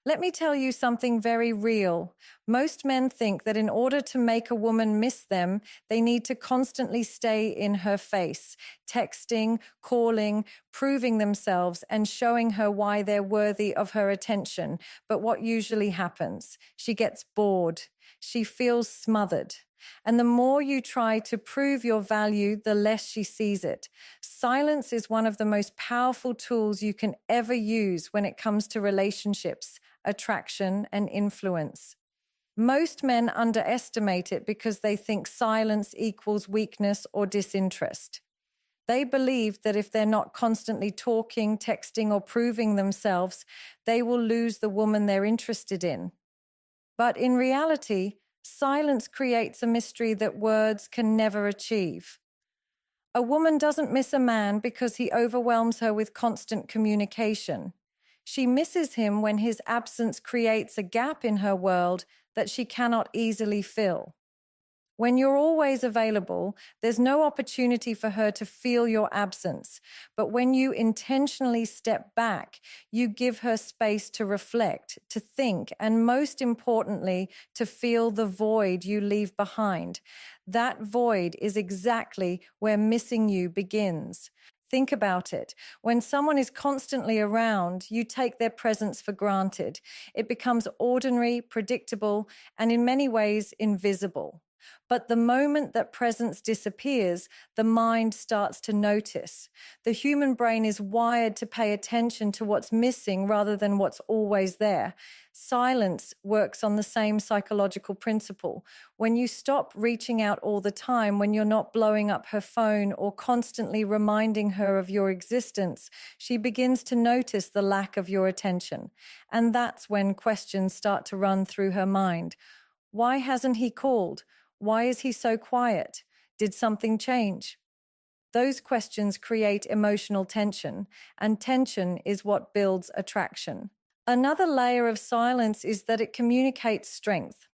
Let me tell you something very real. Most men think that in order to make a woman miss them, they need to constantly stay in her face, texting, calling, proving themselves, and showing her why they're worthy of her attention. But what usually happens? She gets bored. She feels smothered. And the more you try to prove your value, the less she sees it. Silence is one of the most powerful tools you can ever use when it comes to relationships, attraction, and influence. Most men underestimate it because they think silence equals weakness or disinterest. They believe that if they're not constantly talking, texting, or proving themselves, they will lose the woman they're interested in. But in reality, silence creates a mystery that words can never achieve. A woman doesn't miss a man because he overwhelms her with constant communication. She misses him when his absence creates a gap in her world that she cannot easily fill. When you're always available, there's no opportunity for her to feel your absence. But when you intentionally step back, you give her space to reflect, to think, and most importantly, to feel the void you leave behind. That void is exactly where missing you begins. Think about it. When someone is constantly around, you take their presence for granted. It becomes ordinary, predictable, and in many ways invisible. But the moment that presence disappears, the mind starts to notice. The human brain is wired to pay attention to what's missing rather than what's always there. Silence works on the same psychological principle. When you stop reaching out all the time, when you're not blowing up her phone or constantly reminding her of your existence, she begins to notice the lack of your attention. And that's when questions start to run through her mind. Why hasn't he called? Why is he so quiet? Did something change? Those questions create emotional tension, and tension is what builds attraction. Another layer of silence is that it communicates strength.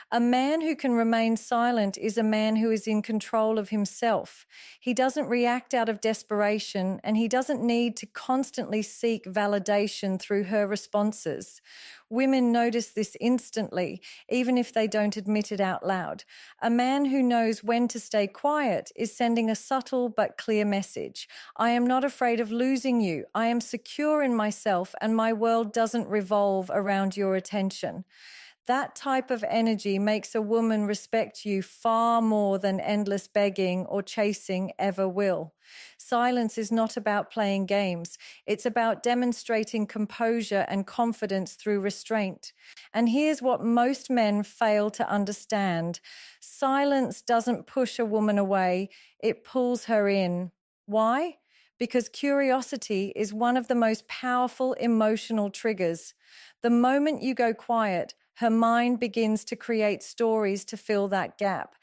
A man who can remain silent is a man who is in control of himself. He doesn't react out of desperation, and he doesn't need to constantly seek validation through her responses. Women notice this instantly, even if they don't admit it out loud. A man who knows when to stay quiet is sending a subtle but clear message. I am not afraid of losing you. I am secure in myself, and my world doesn't revolve around your attention. That type of energy makes a woman respect you far more than endless begging or chasing ever will. Silence is not about playing games. It's about demonstrating composure and confidence through restraint. And here's what most men fail to understand. Silence doesn't push a woman away, it pulls her in. Why? Because curiosity is one of the most powerful emotional triggers. The moment you go quiet, her mind begins to create stories to fill that gap.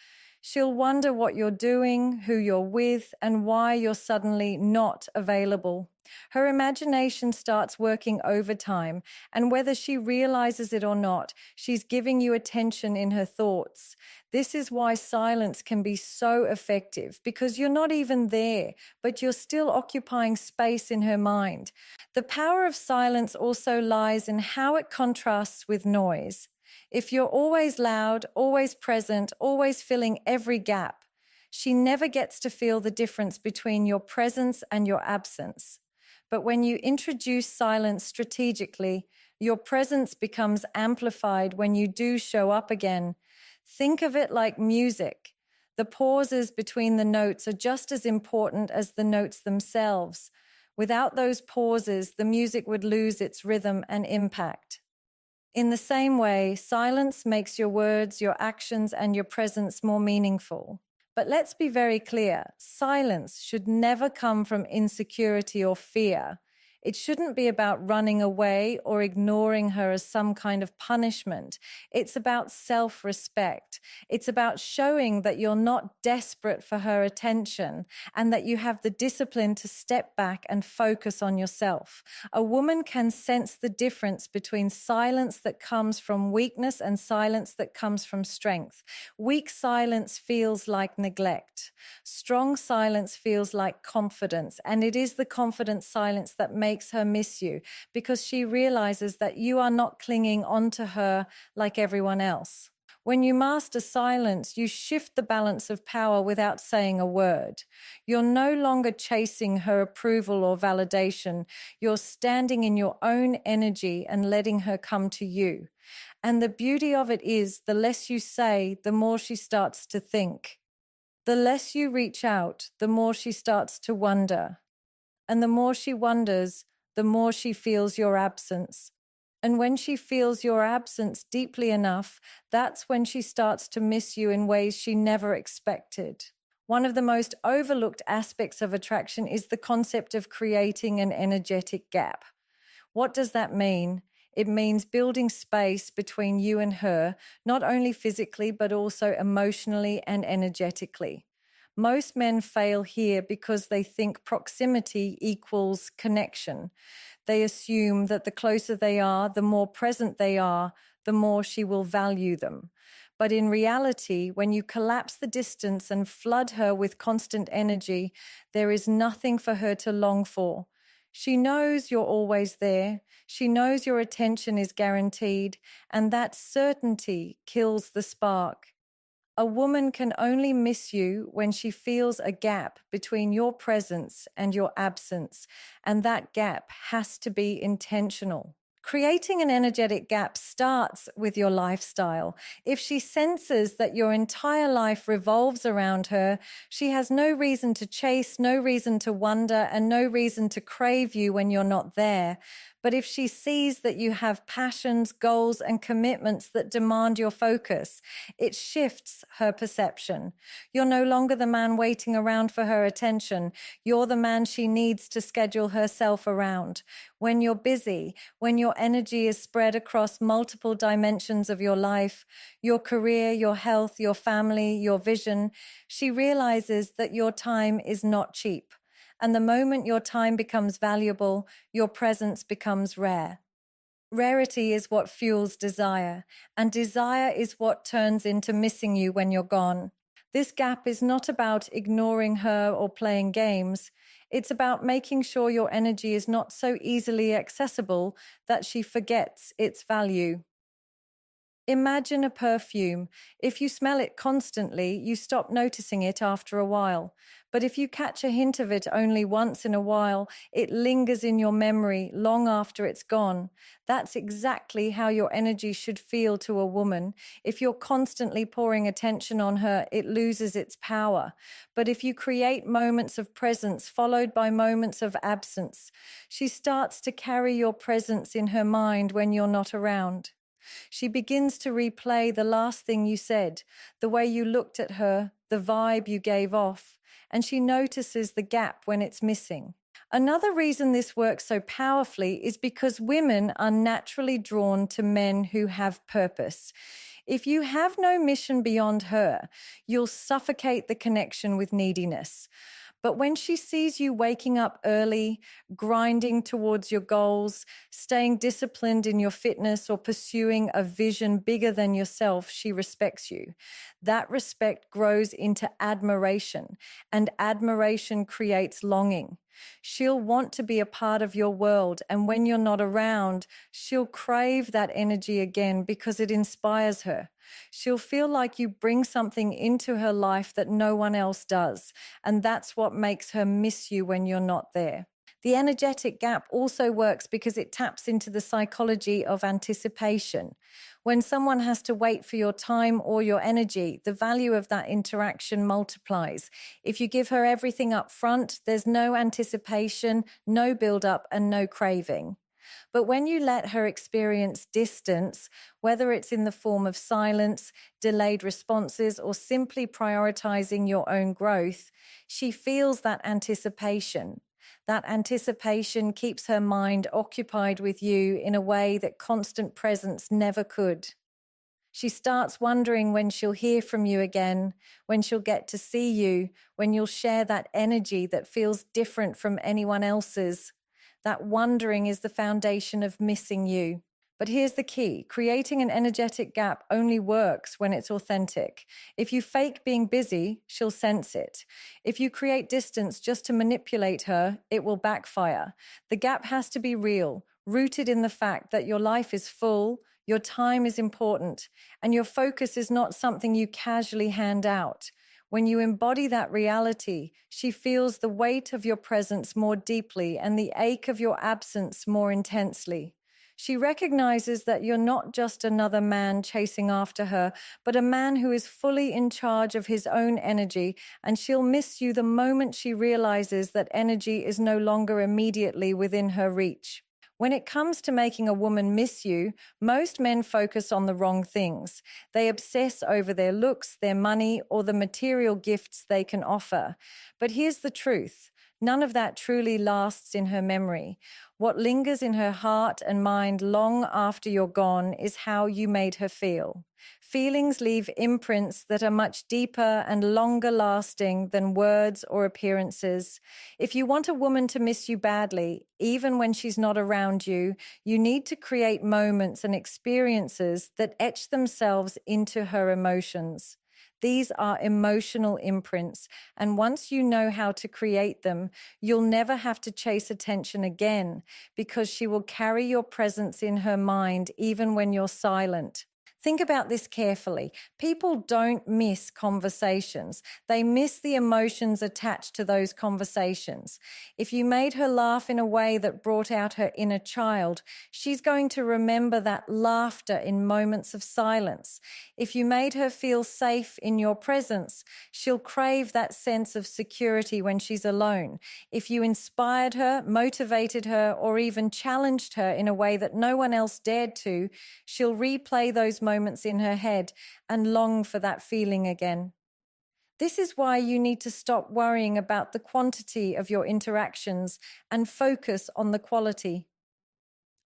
She'll wonder what you're doing, who you're with, and why you're suddenly not available. Her imagination starts working overtime, and whether she realizes it or not, she's giving you attention in her thoughts. This is why silence can be so effective, because you're not even there, but you're still occupying space in her mind. The power of silence also lies in how it contrasts with noise. If you're always loud, always present, always filling every gap, she never gets to feel the difference between your presence and your absence. But when you introduce silence strategically, your presence becomes amplified when you do show up again. Think of it like music. The pauses between the notes are just as important as the notes themselves. Without those pauses, the music would lose its rhythm and impact. In the same way, silence makes your words, your actions, and your presence more meaningful. But let's be very clear, silence should never come from insecurity or fear. It shouldn't be about running away or ignoring her as some kind of punishment. It's about self-respect. It's about showing that you're not desperate for her attention and that you have the discipline to step back and focus on yourself. A woman can sense the difference between silence that comes from weakness and silence that comes from strength. Weak silence feels like neglect. Strong silence feels like confidence, and it is the confident silence that makes makes her miss you, because she realizes that you are not clinging onto her like everyone else. When you master silence, you shift the balance of power without saying a word. You're no longer chasing her approval or validation. You're standing in your own energy and letting her come to you. And the beauty of it is, the less you say, the more she starts to think. The less you reach out, the more she starts to wonder. And the more she wonders, the more she feels your absence. And when she feels your absence deeply enough, that's when she starts to miss you in ways she never expected. One of the most overlooked aspects of attraction is the concept of creating an energetic gap. What does that mean? It means building space between you and her, not only physically, but also emotionally and energetically. Most men fail here because they think proximity equals connection. They assume that the closer they are, the more present they are, the more she will value them. But in reality, when you collapse the distance and flood her with constant energy, there is nothing for her to long for. She knows you're always there. She knows your attention is guaranteed, and that certainty kills the spark. A woman can only miss you when she feels a gap between your presence and your absence, and that gap has to be intentional. Creating an energetic gap starts with your lifestyle. If she senses that your entire life revolves around her, she has no reason to chase, no reason to wonder, and no reason to crave you when you're not there. But if she sees that you have passions, goals, and commitments that demand your focus, it shifts her perception. You're no longer the man waiting around for her attention. You're the man she needs to schedule herself around. When you're busy, when your energy is spread across multiple dimensions of your life, your career, your health, your family, your vision, she realizes that your time is not cheap. And the moment your time becomes valuable, your presence becomes rare. Rarity is what fuels desire, and desire is what turns into missing you when you're gone. This gap is not about ignoring her or playing games. It's about making sure your energy is not so easily accessible that she forgets its value. Imagine a perfume. If you smell it constantly, you stop noticing it after a while. But if you catch a hint of it only once in a while, it lingers in your memory long after it's gone. That's exactly how your energy should feel to a woman. If you're constantly pouring attention on her, it loses its power. But if you create moments of presence followed by moments of absence, she starts to carry your presence in her mind when you're not around. She begins to replay the last thing you said, the way you looked at her, the vibe you gave off, and she notices the gap when it's missing. Another reason this works so powerfully is because women are naturally drawn to men who have purpose. If you have no mission beyond her, you'll suffocate the connection with neediness. But when she sees you waking up early, grinding towards your goals, staying disciplined in your fitness, or pursuing a vision bigger than yourself, she respects you. That respect grows into admiration, and admiration creates longing. She'll want to be a part of your world, and when you're not around, she'll crave that energy again because it inspires her. She'll feel like you bring something into her life that no one else does, and that's what makes her miss you when you're not there. The energetic gap also works because it taps into the psychology of anticipation. When someone has to wait for your time or your energy, the value of that interaction multiplies. If you give her everything up front, there's no anticipation, no build-up, and no craving. But when you let her experience distance, whether it's in the form of silence, delayed responses, or simply prioritizing your own growth, she feels that anticipation. That anticipation keeps her mind occupied with you in a way that constant presence never could. She starts wondering when she'll hear from you again, when she'll get to see you, when you'll share that energy that feels different from anyone else's. That wondering is the foundation of missing you. But here's the key: creating an energetic gap only works when it's authentic. If you fake being busy, she'll sense it. If you create distance just to manipulate her, it will backfire. The gap has to be real, rooted in the fact that your life is full, your time is important, and your focus is not something you casually hand out. When you embody that reality, she feels the weight of your presence more deeply and the ache of your absence more intensely. She recognizes that you're not just another man chasing after her, but a man who is fully in charge of his own energy, and she'll miss you the moment she realizes that energy is no longer immediately within her reach. When it comes to making a woman miss you, most men focus on the wrong things. They obsess over their looks, their money, or the material gifts they can offer. But here's the truth: none of that truly lasts in her memory. What lingers in her heart and mind long after you're gone is how you made her feel. Feelings leave imprints that are much deeper and longer lasting than words or appearances. If you want a woman to miss you badly, even when she's not around you, you need to create moments and experiences that etch themselves into her emotions. These are emotional imprints, and once you know how to create them, you'll never have to chase attention again, because she will carry your presence in her mind even when you're silent. Think about this carefully. People don't miss conversations. They miss the emotions attached to those conversations. If you made her laugh in a way that brought out her inner child, she's going to remember that laughter in moments of silence. If you made her feel safe in your presence, she'll crave that sense of security when she's alone. If you inspired her, motivated her, or even challenged her in a way that no one else dared to, she'll replay those moments in her head and long for that feeling again. This is why you need to stop worrying about the quantity of your interactions and focus on the quality.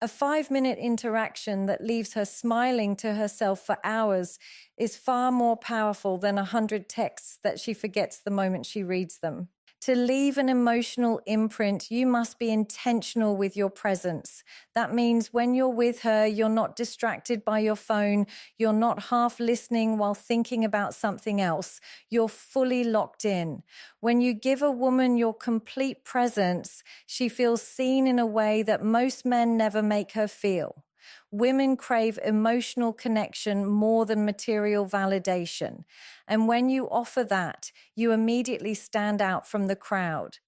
A 5-minute interaction that leaves her smiling to herself for hours is far more powerful than 100 texts that she forgets the moment she reads them. To leave an emotional imprint, you must be intentional with your presence. That means when you're with her, you're not distracted by your phone, you're not half listening while thinking about something else, you're fully locked in. When you give a woman your complete presence, she feels seen in a way that most men never make her feel. Women crave emotional connection more than material validation. And when you offer that, you immediately stand out from the crowd.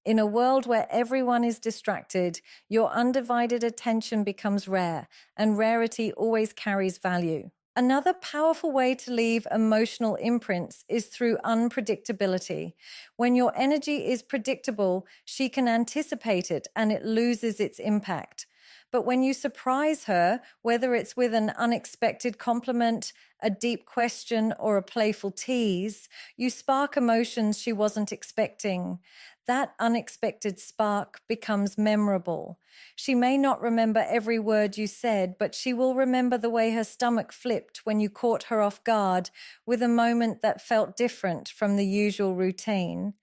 In a world where everyone is distracted, your undivided attention becomes rare, and rarity always carries value. Another powerful way to leave emotional imprints is through unpredictability. When your energy is predictable, she can anticipate it and it loses its impact. But when you surprise her, whether it's with an unexpected compliment, a deep question, or a playful tease, you spark emotions she wasn't expecting. That unexpected spark becomes memorable. She may not remember every word you said, but she will remember the way her stomach flipped when you caught her off guard with a moment that felt different from the usual routine.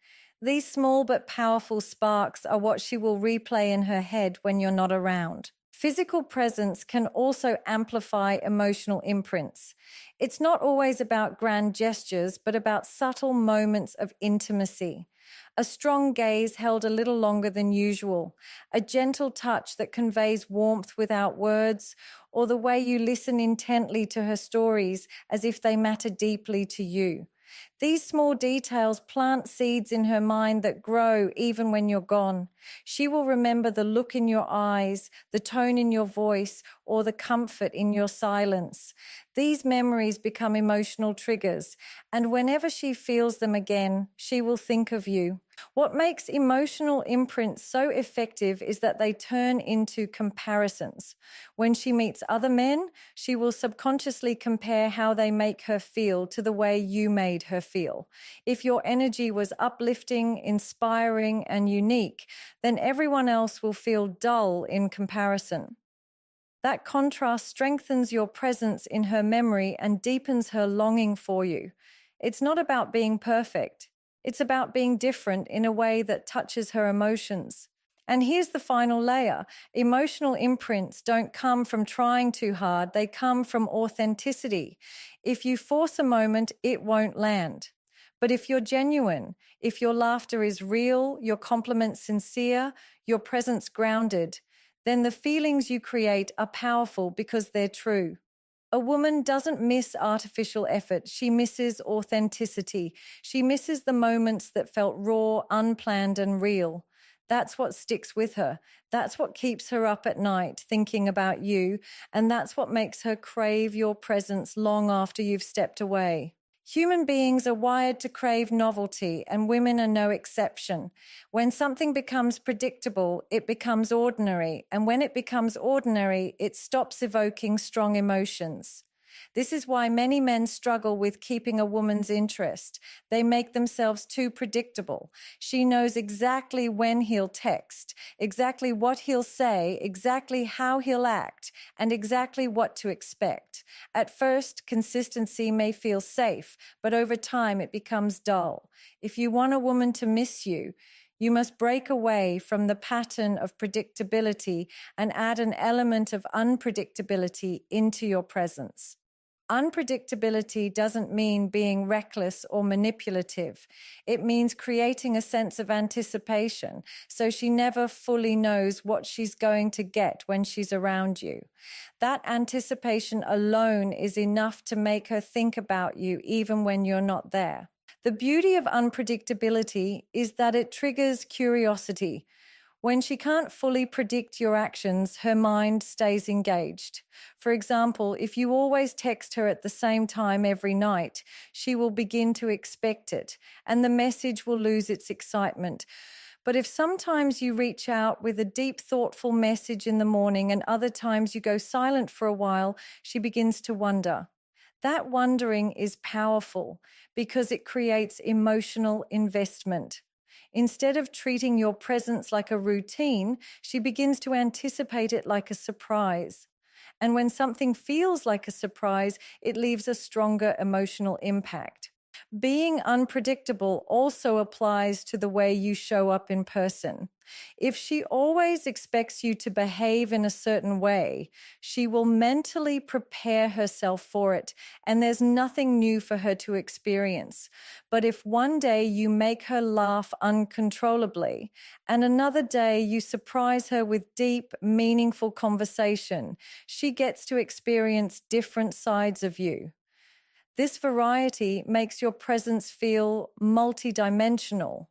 These small but powerful sparks are what she will replay in her head when you're not around. Physical presence can also amplify emotional imprints. It's not always about grand gestures, but about subtle moments of intimacy. A strong gaze held a little longer than usual, a gentle touch that conveys warmth without words, or the way you listen intently to her stories as if they matter deeply to you. These small details plant seeds in her mind that grow even when you're gone. She will remember the look in your eyes, the tone in your voice, or the comfort in your silence. These memories become emotional triggers, and whenever she feels them again, she will think of you. What makes emotional imprints so effective is that they turn into comparisons. When she meets other men, she will subconsciously compare how they make her feel to the way you made her feel. If your energy was uplifting, inspiring, and unique, then everyone else will feel dull in comparison. That contrast strengthens your presence in her memory and deepens her longing for you. It's not about being perfect. It's about being different in a way that touches her emotions. And here's the final layer. Emotional imprints don't come from trying too hard, they come from authenticity. If you force a moment, it won't land. But if you're genuine, if your laughter is real, your compliments sincere, your presence grounded, then the feelings you create are powerful because they're true. A woman doesn't miss artificial effort. She misses authenticity. She misses the moments that felt raw, unplanned, and real. That's what sticks with her. That's what keeps her up at night thinking about you. And that's what makes her crave your presence long after you've stepped away. Human beings are wired to crave novelty, and women are no exception. When something becomes predictable, it becomes ordinary. And when it becomes ordinary, it stops evoking strong emotions. This is why many men struggle with keeping a woman's interest. They make themselves too predictable. She knows exactly when he'll text, exactly what he'll say, exactly how he'll act, and exactly what to expect. At first, consistency may feel safe, but over time it becomes dull. If you want a woman to miss you, you must break away from the pattern of predictability and add an element of unpredictability into your presence. Unpredictability doesn't mean being reckless or manipulative. It means creating a sense of anticipation, so she never fully knows what she's going to get when she's around you. That anticipation alone is enough to make her think about you even when you're not there. The beauty of unpredictability is that it triggers curiosity. When she can't fully predict your actions, her mind stays engaged. For example, if you always text her at the same time every night, she will begin to expect it, and the message will lose its excitement. But if sometimes you reach out with a deep, thoughtful message in the morning and other times you go silent for a while, she begins to wonder. That wondering is powerful because it creates emotional investment. Instead of treating your presence like a routine, she begins to anticipate it like a surprise. And when something feels like a surprise, it leaves a stronger emotional impact. Being unpredictable also applies to the way you show up in person. If she always expects you to behave in a certain way, she will mentally prepare herself for it, and there's nothing new for her to experience. But if one day you make her laugh uncontrollably, and another day you surprise her with deep, meaningful conversation, she gets to experience different sides of you. This variety makes your presence feel multidimensional.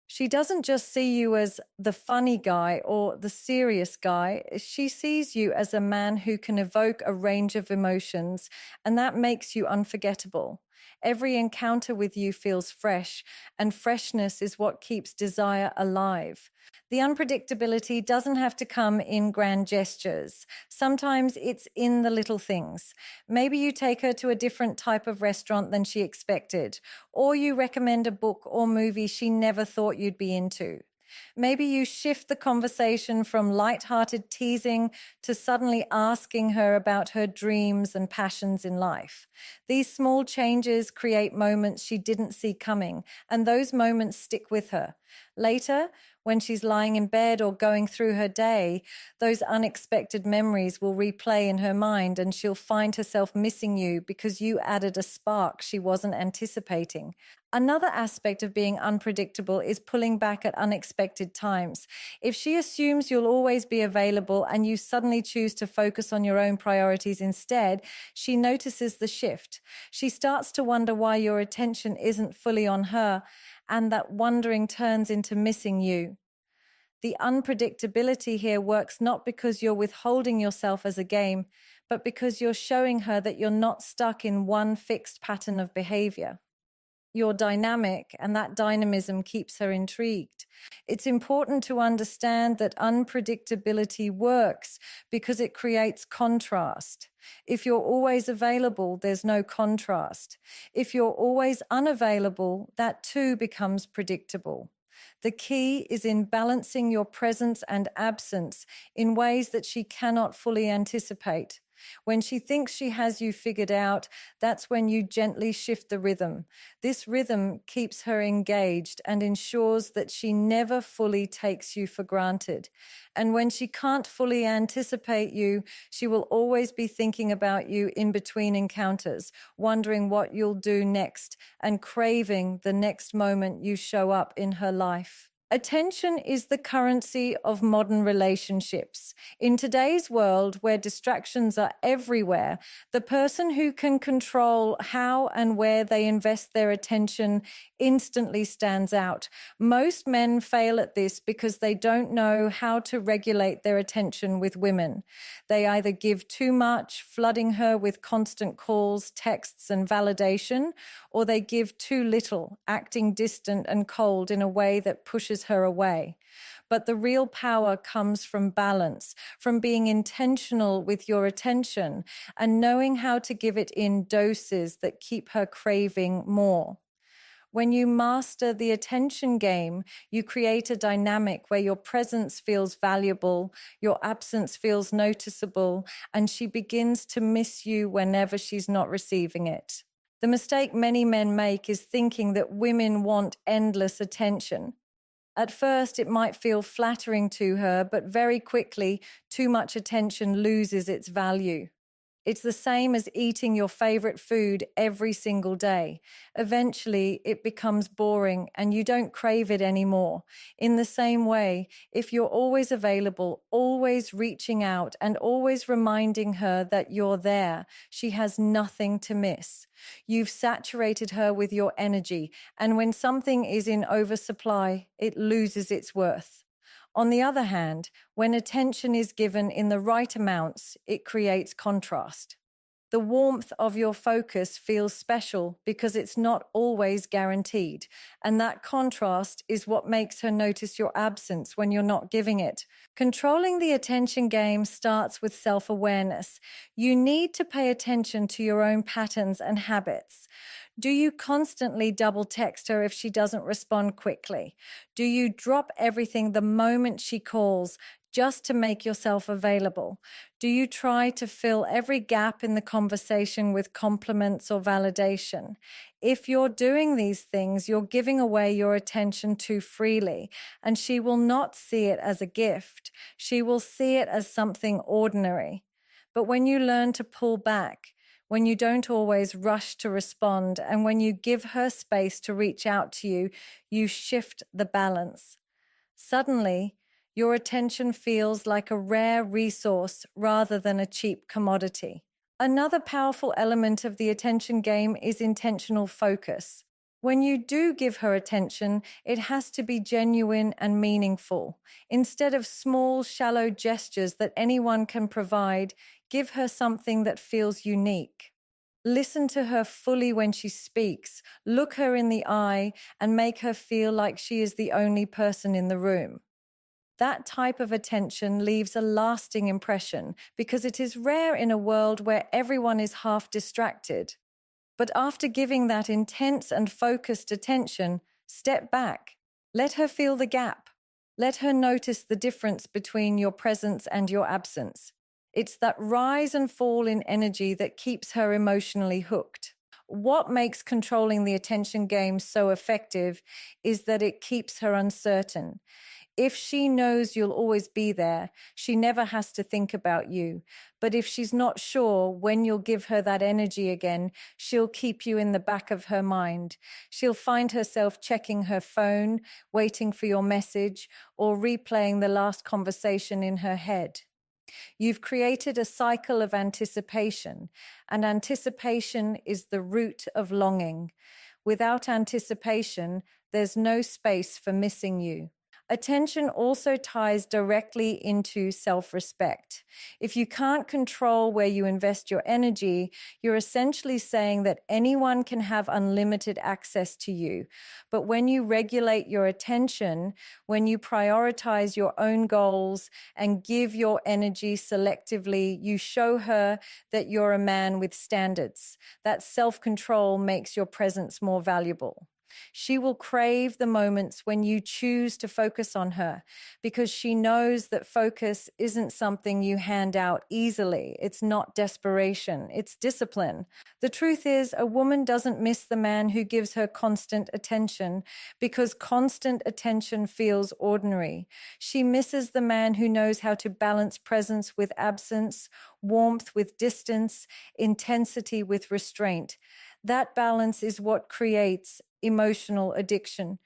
She doesn't just see you as the funny guy or the serious guy. She sees you as a man who can evoke a range of emotions, and that makes you unforgettable. Every encounter with you feels fresh, and freshness is what keeps desire alive. The unpredictability doesn't have to come in grand gestures. Sometimes it's in the little things. Maybe you take her to a different type of restaurant than she expected, or you recommend a book or movie she never thought you'd be into. Maybe you shift the conversation from light-hearted teasing to suddenly asking her about her dreams and passions in life. These small changes create moments she didn't see coming, and those moments stick with her. Later, when she's lying in bed or going through her day, those unexpected memories will replay in her mind, and she'll find herself missing you because you added a spark she wasn't anticipating. Another aspect of being unpredictable is pulling back at unexpected times. If she assumes you'll always be available and you suddenly choose to focus on your own priorities instead, she notices the shift. She starts to wonder why your attention isn't fully on her, and that wondering turns into missing you. The unpredictability here works not because you're withholding yourself as a game, but because you're showing her that you're not stuck in one fixed pattern of behavior. You're dynamic, and that dynamism keeps her intrigued. It's important to understand that unpredictability works because it creates contrast. If you're always available, there's no contrast. If you're always unavailable, that too becomes predictable. The key is in balancing your presence and absence in ways that she cannot fully anticipate. When she thinks she has you figured out, that's when you gently shift the rhythm. This rhythm keeps her engaged and ensures that she never fully takes you for granted. And when she can't fully anticipate you, she will always be thinking about you in between encounters, wondering what you'll do next and craving the next moment you show up in her life. Attention is the currency of modern relationships. In today's world, where distractions are everywhere, the person who can control how and where they invest their attention instantly stands out. Most men fail at this because they don't know how to regulate their attention with women. They either give too much, flooding her with constant calls, texts, and validation, or they give too little, acting distant and cold in a way that pushes her away. But the real power comes from balance, from being intentional with your attention and knowing how to give it in doses that keep her craving more. When you master the attention game, you create a dynamic where your presence feels valuable, your absence feels noticeable, and she begins to miss you whenever she's not receiving it. The mistake many men make is thinking that women want endless attention. At first, it might feel flattering to her, but very quickly, too much attention loses its value. It's the same as eating your favorite food every single day. Eventually, it becomes boring and you don't crave it anymore. In the same way, if you're always available, always reaching out, and always reminding her that you're there, she has nothing to miss. You've saturated her with your energy, and when something is in oversupply, it loses its worth. On the other hand, when attention is given in the right amounts, it creates contrast. The warmth of your focus feels special because it's not always guaranteed, and that contrast is what makes her notice your absence when you're not giving it. Controlling the attention game starts with self-awareness. You need to pay attention to your own patterns and habits. Do you constantly double text her if she doesn't respond quickly? Do you drop everything the moment she calls just to make yourself available? Do you try to fill every gap in the conversation with compliments or validation? If you're doing these things, you're giving away your attention too freely, and she will not see it as a gift. She will see it as something ordinary. But when you learn to pull back, when you don't always rush to respond, and when you give her space to reach out to you, you shift the balance. Suddenly, your attention feels like a rare resource rather than a cheap commodity. Another powerful element of the attention game is intentional focus. When you do give her attention, it has to be genuine and meaningful. Instead of small, shallow gestures that anyone can provide, give her something that feels unique. Listen to her fully when she speaks, look her in the eye, and make her feel like she is the only person in the room. That type of attention leaves a lasting impression because it is rare in a world where everyone is half distracted. But after giving that intense and focused attention, step back. Let her feel the gap. Let her notice the difference between your presence and your absence. It's that rise and fall in energy that keeps her emotionally hooked. What makes controlling the attention game so effective is that it keeps her uncertain. If she knows you'll always be there, she never has to think about you. But if she's not sure when you'll give her that energy again, she'll keep you in the back of her mind. She'll find herself checking her phone, waiting for your message, or replaying the last conversation in her head. You've created a cycle of anticipation, and anticipation is the root of longing. Without anticipation, there's no space for missing you. Attention also ties directly into self-respect. If you can't control where you invest your energy, you're essentially saying that anyone can have unlimited access to you. But when you regulate your attention, when you prioritize your own goals and give your energy selectively, you show her that you're a man with standards. That self-control makes your presence more valuable. She will crave the moments when you choose to focus on her because she knows that focus isn't something you hand out easily. It's not desperation, it's discipline. The truth is, a woman doesn't miss the man who gives her constant attention because constant attention feels ordinary. She misses the man who knows how to balance presence with absence, warmth with distance, intensity with restraint. That balance is what creates emotional addiction.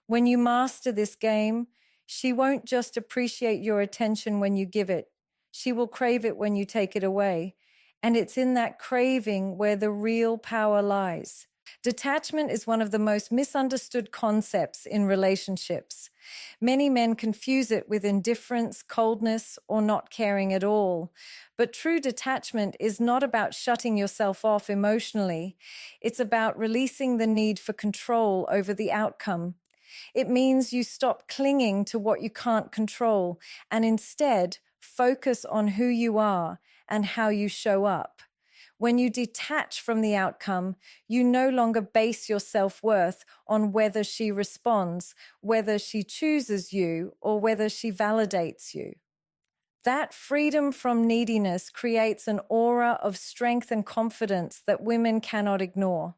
When you master this game, she won't just appreciate your attention when you give it. She will crave it when you take it away. And it's in that craving where the real power lies. Detachment is one of the most misunderstood concepts in relationships. Many men confuse it with indifference, coldness, or not caring at all. But true detachment is not about shutting yourself off emotionally. It's about releasing the need for control over the outcome. It means you stop clinging to what you can't control and instead focus on who you are and how you show up. When you detach from the outcome, you no longer base your self-worth on whether she responds, whether she chooses you, or whether she validates you. That freedom from neediness creates an aura of strength and confidence that women cannot ignore.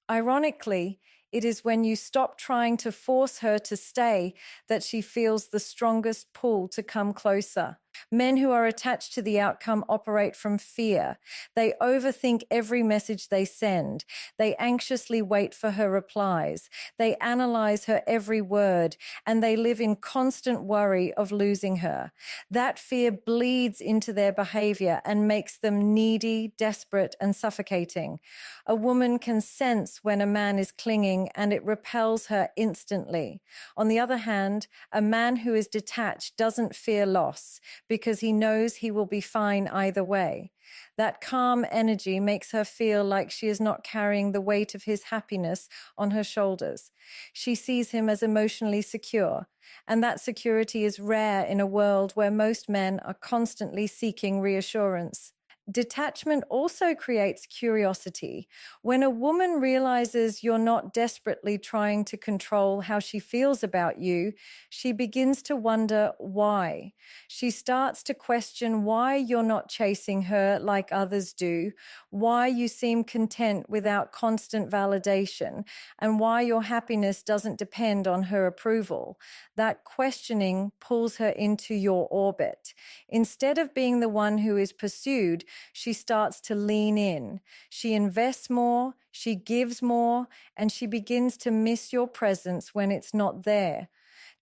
Ironically, it is when you stop trying to force her to stay that she feels the strongest pull to come closer. Men who are attached to the outcome operate from fear. They overthink every message they send. They anxiously wait for her replies. They analyze her every word, and they live in constant worry of losing her. That fear bleeds into their behavior and makes them needy, desperate, and suffocating. A woman can sense when a man is clinging, and it repels her instantly. On the other hand, a man who is detached doesn't fear loss because he knows he will be fine either way. That calm energy makes her feel like she is not carrying the weight of his happiness on her shoulders. She sees him as emotionally secure, and that security is rare in a world where most men are constantly seeking reassurance. Detachment also creates curiosity. When a woman realizes you're not desperately trying to control how she feels about you, she begins to wonder why. She starts to question why you're not chasing her like others do, why you seem content without constant validation, and why your happiness doesn't depend on her approval. That questioning pulls her into your orbit. Instead of being the one who is pursued, she starts to lean in. She invests more, she gives more, and she begins to miss your presence when it's not there.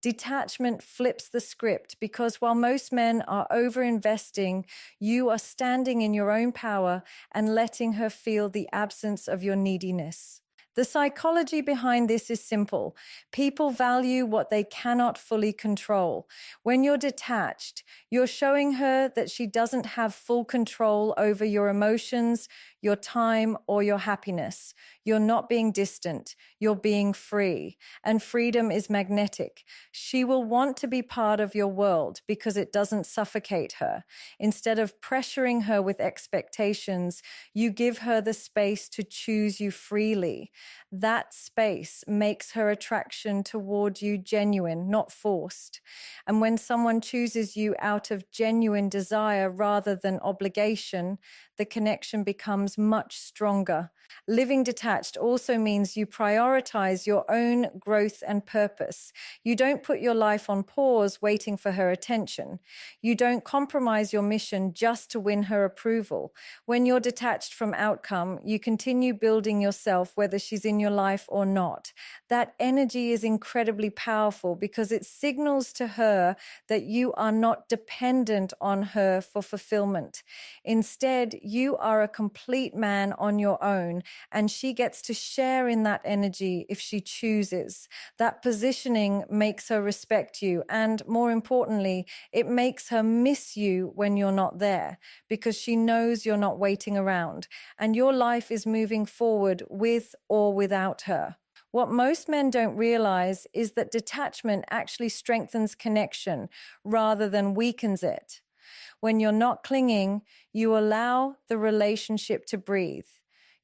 Detachment flips the script because while most men are over-investing, you are standing in your own power and letting her feel the absence of your neediness. The psychology behind this is simple. People value what they cannot fully control. When you're detached, you're showing her that she doesn't have full control over your emotions, your time, or your happiness. You're not being distant. You're being free. And freedom is magnetic. She will want to be part of your world because it doesn't suffocate her. Instead of pressuring her with expectations, you give her the space to choose you freely. That space makes her attraction toward you genuine, not forced. And when someone chooses you out of genuine desire rather than obligation, the connection becomes much stronger. Living detached also means you prioritize your own growth and purpose. You don't put your life on pause waiting for her attention. You don't compromise your mission just to win her approval. When you're detached from outcome, you continue building yourself whether she's in your life or not. That energy is incredibly powerful because it signals to her that you are not dependent on her for fulfillment. Instead, you are a complete man on your own, and she gets to share in that energy if she chooses. That positioning makes her respect you, and more importantly, it makes her miss you when you're not there, because she knows you're not waiting around, and your life is moving forward with or without her. What most men don't realize is that detachment actually strengthens connection rather than weakens it. When you're not clinging, you allow the relationship to breathe.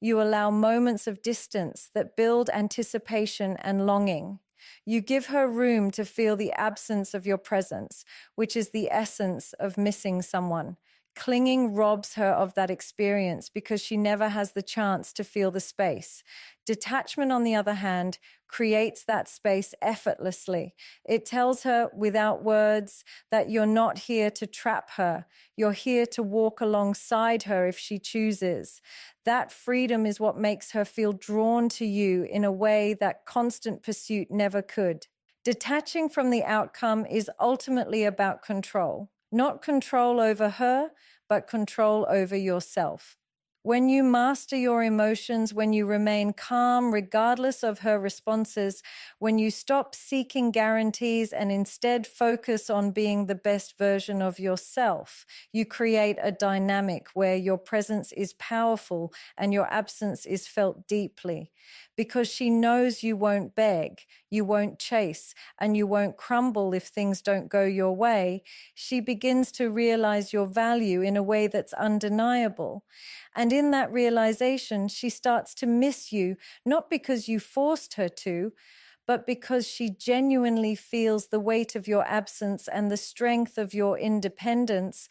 You allow moments of distance that build anticipation and longing. You give her room to feel the absence of your presence, which is the essence of missing someone. Clinging robs her of that experience because she never has the chance to feel the space. Detachment, on the other hand, creates that space effortlessly. It tells her without words that you're not here to trap her. You're here to walk alongside her if she chooses. That freedom is what makes her feel drawn to you in a way that constant pursuit never could. Detaching from the outcome is ultimately about control. Not control over her, but control over yourself. When you master your emotions, when you remain calm regardless of her responses, when you stop seeking guarantees and instead focus on being the best version of yourself, you create a dynamic where your presence is powerful and your absence is felt deeply. Because she knows you won't beg, you won't chase, and you won't crumble if things don't go your way, she begins to realize your value in a way that's undeniable. And in that realization, she starts to miss you, not because you forced her to, but because she genuinely feels the weight of your absence and the strength of your independence.